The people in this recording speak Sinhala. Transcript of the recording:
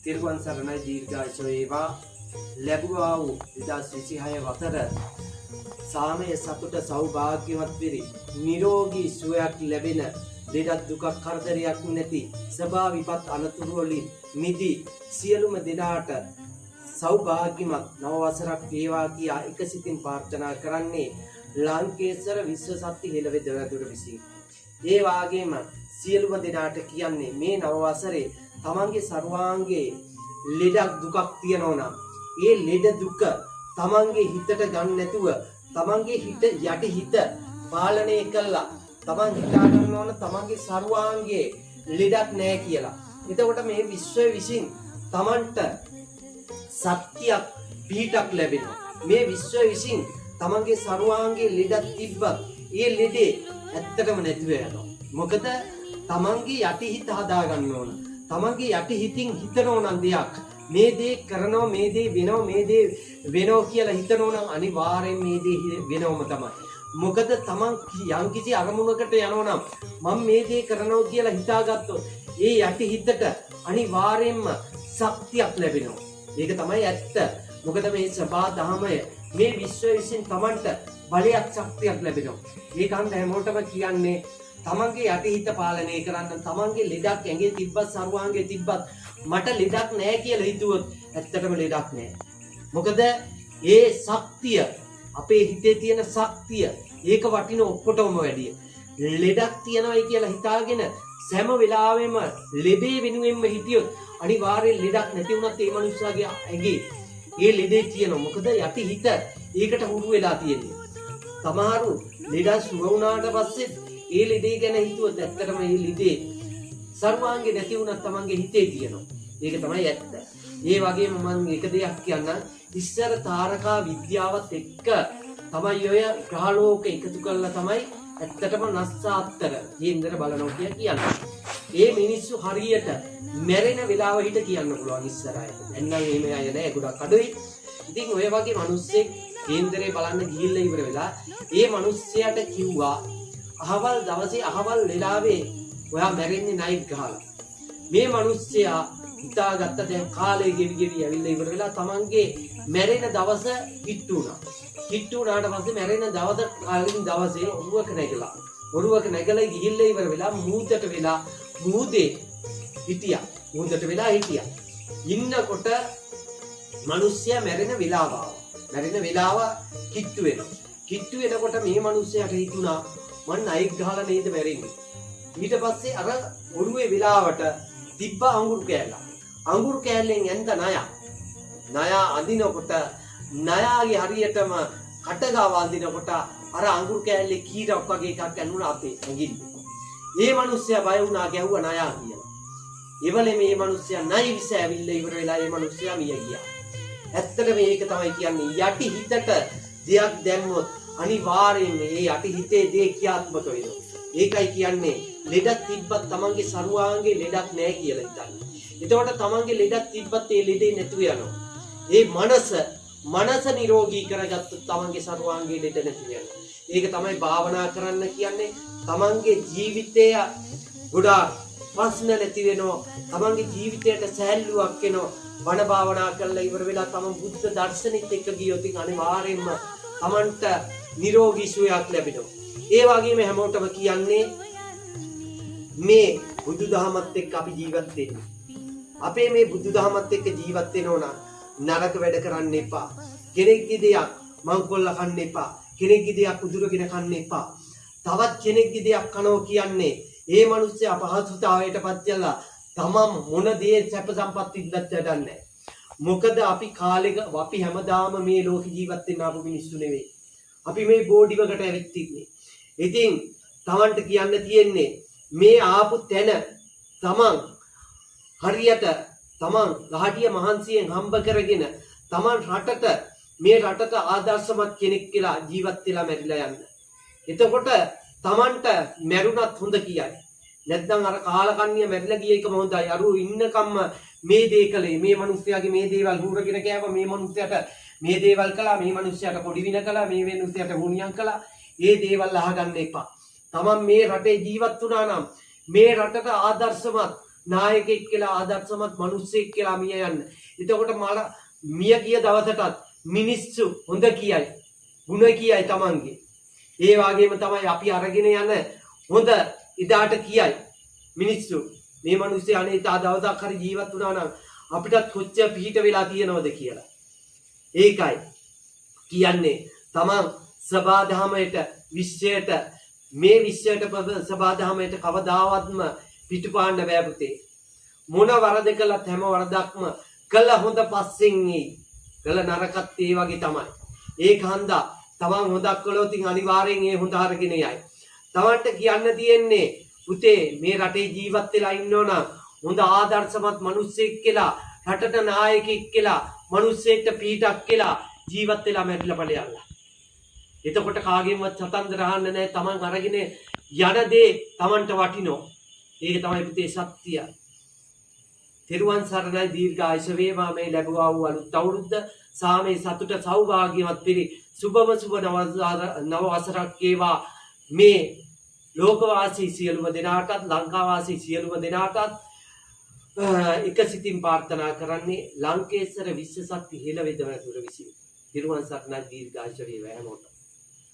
තිරුවන් සරණයි දීර්ඝායුෂ වේවා. ලැබුවා වූ 2026 වසර සාමය සතුට සෞභාග්‍යවත් වෙරි නිරෝගී සුවයක් ලැබෙන ලෙඩක් දුකක් කරදරයක් නැති සබා විපත් අනතුරු වලින් මිදී සියලුම දෙනාට සෞභාග්‍යමත් නව වසරක් වේවා කියා එකසිතින් ප්‍රාර්ථනා කරන්නේ ලංකේසර විශ්ව සත්‍ය හෙළවෙදවැදුර විසින්. ඒ වාගේම සියලුම දෙනාට කියන්නේ මේ නව වසරේ තමන්ගේ සර්වාංගයේ ලෙඩක් දුකක් තියෙනවා නම් ඒ ලෙඩ දුක තමන්ගේ හිතට ගන්න නැතුව තමන්ගේ යටි හිත පාලනය කළා තමන් හිතා ගන්න ඕන තමන්ගේ සර්වාංගයේ ලෙඩක් නැහැ කියලා. එතකොට මේ විශ්වය විසින් තමන්ට සත්‍යයක් පිහිටක් ලැබෙනවා. මේ විශ්වය විසින් තමන්ගේ සර්වාංගයේ ලෙඩක් තිබ්බත් ඒ ලෙඩේ ඇත්තටම නැතිව යනවා. මොකද තමන්ගේ යටි හිත හදා ගන්න ඕන. තමන්ගේ යටි හිතින් හිතනෝ නම් දෙයක් මේ දේ කරනවා මේ දේ වෙනවා මේ දේ වෙනවා කියලා හිතනෝ නම් අනිවාර්යෙන් මේ දේ වෙනවම තමයි. මොකද තමන් යම්කිසි අරමුණකට යනවා නම් මම මේ දේ කරනවා කියලා හිතාගත්තොත් ඒ යටි හිතට අනිවාර්යෙන්ම ශක්තියක් ලැබෙනවා. ඒක තමයි ඇත්ත. මොකද මේ සබා දහමය මේ විශ්වය විසින් තමන්ට බලයක් ශක්තියක් ලැබෙනවා. ඒක අන්ත හැමෝටම කියන්නේ තමන්ගේ යටි හිත පාලනය කරන්න. තමන්ගේ ලෙඩක් ඇඟේ තිබ්බත් සර්වාංගයේ තිබ්බත් මට ලෙඩක් නැහැ කියලා හිතුවොත් ඇත්තටම ලෙඩක් නැහැ. මොකද ඒ ශක්තිය අපේ හිතේ තියෙන ශක්තිය ඒක වටින ඔක්කොටම වැඩිය. ලෙඩක් තියනවායි කියලා හිතාගෙන සෑම වෙලාවෙම ලෙඩේ වෙනුවෙන්ම හිටියොත් අනිවාර්යෙන් ලෙඩක් නැති වුණත් ඒ මනුස්සයාගේ ඇඟේ ඒ ලෙඩේ තියෙනවා. මොකද යටි හිත ඒකට හුරු වෙලා තියෙන්නේ. සමහරු ලෙඩ සුව වුණාට පස්සේ ඒ ලෙඩේ ගැන හිතුවොත් ඇත්තටම ඒ ලෙඩේ සර්වාංගේ නැති වුණත් තමන්ගේ හිතේ තියෙනවා. ඒක තමයි ඇත්ත. ඒ වගේම මම එක දෙයක් කියන්නම්. ඉස්සර තාරකා විද්‍යාවත් එක්ක තමයි ඔය ග්‍රහලෝක එකතු කරලා තමයි ඇත්තටම නස්සාත්තර කේන්දර බලනවා කියන්නේ. ඒ මිනිස්සු හරියට මැරෙන වෙලාව හිට කියන්න පුළුවන් ඉස්සර අය. එන්නම් එහෙම අය නෑ ගොඩක් අඩුයි. ඉතින් ඔය වගේ මිනිස්සෙක් කේන්දරේ බලන්න ගිහිල්ලා ඉවර වෙලා ඒ මිනිස්සයාට කිව්වා අහවල් දවසේ අහවල් වෙලාවේ ඔයා මැරෙන්නේ නයිට් ගහලා. මේ මිනිස්සයා හිතාගත්ත දැන් කාලය ගෙවි ඇවිල්ලා ඉවර වෙලා තමන්ගේ මැරෙන දවස කිට්ටු වුණා. කිට්ටු වුණාට පස්සේ මැරෙන දවස කලින් දවසේ ඔරුවක නැගලා. ඔරුවක නැගලා ගිහිල්ලා ඉවර වෙලා මූදට වෙලා මූදේ හිටියා. මූදට වෙලා හිටියා. ඉන්නකොට මිනිස්සයා මැරෙන වෙලාව ආවා. මැරෙන වෙලාව කිට්ටු වෙනවා. කිට්ටු වෙනකොට මේ මිනිස්සයාට හිතුණා මං නයික් ගහලා නේද මැරෙන්නේ. ඊට පස්සේ අර ඔරුවේ වෙලාවට තිබ්බ අඟුරු කෑල්ල. අඟුරු කෑල්ලෙන් ඇඳ ණය අඳිනකොට ණයාගේ හරියටම කටගාව අඳිනකොට අර අඟුරු කෑල්ලේ කීරක් වගේ එකක් ඇනුණා අපේ ඇඟිල්ල. මේ මිනිස්සයා බය වුණා ගැහුවා ණයා කියලා. එවලේ මේ මිනිස්සයා ණය විස ඇවිල්ලා ඉවර වෙලා මේ මිනිස්සයා මිය ගියා. ඇත්තටම මේක තමයි කියන්නේ යටි හිතට දෙයක් දැම්මොත් අනිවාර්යයෙන්ම මේ යටි හිතේ දේ ක්‍රියාත්මක වෙනවා. ඒකයි කියන්නේ ලෙඩක් තිබ්බත් තමන්ගේ සර්වාංගේ ලෙඩක් නැහැ කියලා හිතන්නේ. එතකොට තමන්ගේ ලෙඩක් තිබ්බත් ඒ ලෙඩේ නැතුව යනවා. ඒ මනස නිරෝගී කරගත්තොත් තමන්ගේ සර්වාංගේ ලෙඩ නැතුව යනවා. ඒක තමයි භාවනා කරන්න කියන්නේ. තමන්ගේ ජීවිතය ගොඩාක් ප්‍රශ්න නැති වෙනවා. තමන්ගේ ජීවිතයට සැහැල්ලුවක් එනවා. වණ භාවනා කරලා ඉවර වෙලා තමන් බුද්ධ දර්ශනෙත් එක්ක ගියොත් අනිවාර්යයෙන්ම තමන්ට නිරෝගී සුවයක් ලැබෙනවා. ඒ වගේම හැමෝටම කියන්නේ මේ බුදුදහමත් එක්ක අපි ජීවත් වෙන්නේ. අපේ මේ බුදුදහමත් එක්ක ජීවත් වෙනවා නම් නරක වැඩ කරන්න එපා. කෙනෙක්ගේ දෙයක් මංකොල්ල කන්න එපා. කෙනෙක්ගේ දෙයක් උදුරගෙන කන්න එපා. තවත් කෙනෙක්ගේ දෙයක් කනවා කියන්නේ ඒ මිනිස්සයා අපහසුතාවයටපත් වෙලා තමන් මොන දේ සැප සම්පත් ඉන්නත් වැඩන්නේ. මොකද අපි කාලෙක අපි හැමදාම මේ ලෝක ජීවත් වෙන්න ආපු මිනිස්සු නෙවෙයි. අපි මේ බෝඩිවකට ඇවිත් ඉන්නේ. ඉතින් තමන්ට කියන්න තියෙන්නේ මේ ආපු තැන තමන් හරියට තමන් රහටිය මහන්සියෙන් හම්බ කරගෙන තමන් රටට මේ රටට ආදර්ශමත් කෙනෙක් කියලා ජීවත් වෙලා මැරිලා යන්න. එතකොට තමන්ට මැරුණත් හොඳ කියයි. නැත්නම් අර කාලකන්ණිය මැරිලා ගිය එකම හොඳයි. අරුව ඉන්නකම්ම මේ දේ කළේ මේ මිනිස්යාගේ මේ දේවල් හුරගෙන කෑවා මේ මිනිස්යාට මේ දේවල් කළා මේ මිනිස්යාට පොඩි වින කළා මේ මිනිස්යාට හුනියම් කළා. ඒ දේවල් අහගන්න එපා. තමන් මේ රටේ ජීවත් වුණා නම් මේ රටට ආදර්ශමත් නායකයෙක් කියලා ආදර්ශමත් මිනිස්සෙක් කියලා මිය යන්න. එතකොට මිය ගිය දවසටත් මිනිස්සු හොඳ කියයි, ගුණ කියයි තමන්ගේ. ඒ වගේම තමයි අපි අරගෙන යන හොඳ ඉදාට කියයි මිනිස්සු. මේ මිනිස්සු අනේ තා දවසක් හරි ජීවත් වුණා නම් අපිටත් කොච්චර පිහිට වෙලා තියෙනවද කියලා. ඒකයි කියන්නේ තමන් සබාධමයට විශ්වයට මේ විශ්වයට සබාධමයට කවදාවත්ම පිටුපාන්න බෑ පුතේ. මොන වරද කළත් හැම වරදක්ම කළ හොඳ පස්සෙන් කළ නරකත් ඒ වගේ තමයි. ඒක හන්දා තමන් හොදක් කළොත් අනිවාර්යෙන් ඒ හොඳ අරගෙන යයි. තමන්ට කියන්න තියෙන්නේ පුතේ මේ රටේ ජීවත් වෙලා ඉන්න ඕන හොඳ ආදර්ශමත් මිනිස්සෙක් කියලා, රටට නායකයෙක් කියලා, මිනිස්සෙක්ට පීඩක් කියලා ජීවත් වෙලා මැරිලා ඵලයල්ලා. එතකොට කාගෙන්වත් සතන්දර අහන්න නැහැ. තමන් අරගෙන යන දේ තමන්ට වටිනෝ. ඒක තමයි පුතේ සත්‍යය. තෙරුවන් සරණයි, දීර්ඝායුෂ වේවා මේ ලැබුවා වූ අලුත් අවුරුද්ද. සාමේ සතුට සෞභාග්‍යවත් පිරි සුබම සුබ නව වසරක් වේවා මේ ලෝකවාසී සියලුම දෙනාටත්, ලංකාවාසී සියලුම දෙනාටත් එක සිතින් ප්‍රාර්ථනා කරන්නේ ලංකේශ්වර විශ්ව ශක්ති හෙළ වෙදවතුර විසින්. තෙරුවන් සරණයි, දීර්ඝායුෂ වේවා හැමෝටම.